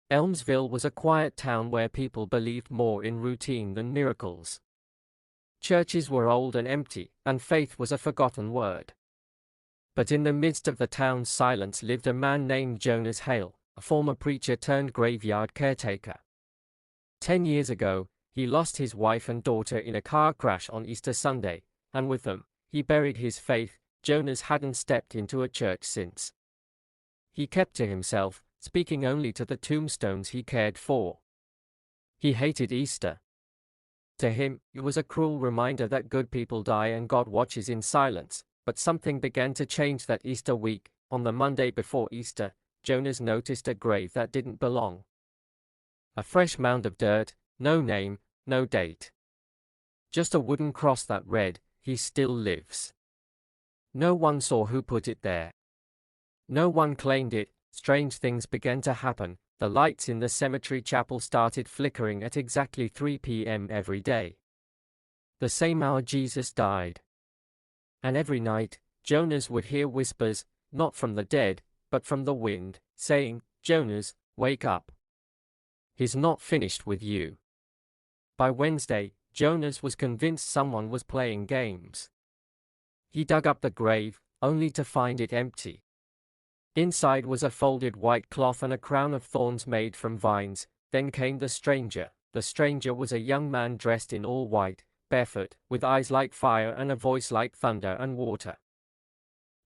Elmsville was a quiet town where people believed more in routine than miracles. Churches were old and empty, and faith was a forgotten word. But in the midst of the town's silence lived a man named Jonas Hale, a former preacher turned graveyard caretaker. 10 years ago, he lost his wife and daughter in a car crash on Easter Sunday, and with them, he buried his faith. Jonas hadn't stepped into a church since. He kept to himself, speaking only to the tombstones he cared for. He hated Easter. To him, it was a cruel reminder that good people die and God watches in silence. But something began to change that Easter week. On the Monday before Easter, Jonas noticed a grave that didn't belong. A fresh mound of dirt, no name, no date. Just a wooden cross that read, "He still lives." No one saw who put it there. No one claimed it. Strange things began to happen. The lights in the cemetery chapel started flickering at exactly 3 p.m. every day. The same hour Jesus died. And every night, Jonas would hear whispers, not from the dead, but from the wind, saying, "Jonas, wake up. He's not finished with you." By Wednesday, Jonas was convinced someone was playing games. He dug up the grave, only to find it empty. Inside was a folded white cloth and a crown of thorns made from vines. Then came the stranger. The stranger was a young man dressed in all white, barefoot, with eyes like fire and a voice like thunder and water.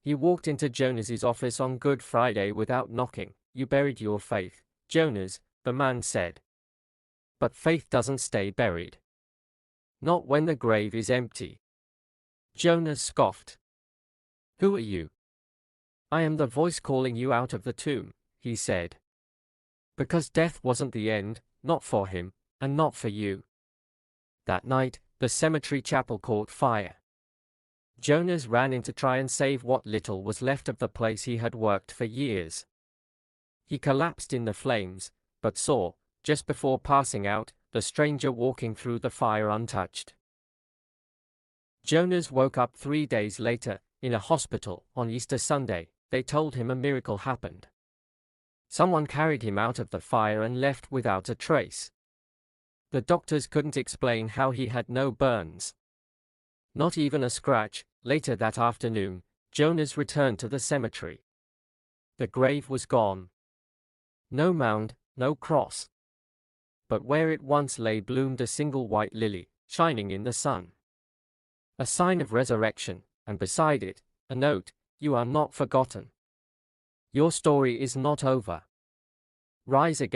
He walked into Jonas's office on Good Friday without knocking. "You buried your faith, Jonas," the man said. "But faith doesn't stay buried. Not when the grave is empty." Jonas scoffed. "Who are you?" "I am the voice calling you out of the tomb," he said. Because death wasn't the end, not for him, and not for you. That night, the cemetery chapel caught fire. Jonas ran in to try and save what little was left of the place he had worked for years. He collapsed in the flames, but saw, just before passing out, the stranger walking through the fire untouched. Jonas woke up 3 days later, in a hospital, on Easter Sunday. They told him a miracle happened. Someone carried him out of the fire and left without a trace. The doctors couldn't explain how he had no burns. Not even a scratch. Later that afternoon, Jonas returned to the cemetery. The grave was gone. No mound, no cross. But where it once lay bloomed a single white lily, shining in the sun. A sign of resurrection, and beside it, a note, "You are not forgotten. Your story is not over. Rise again."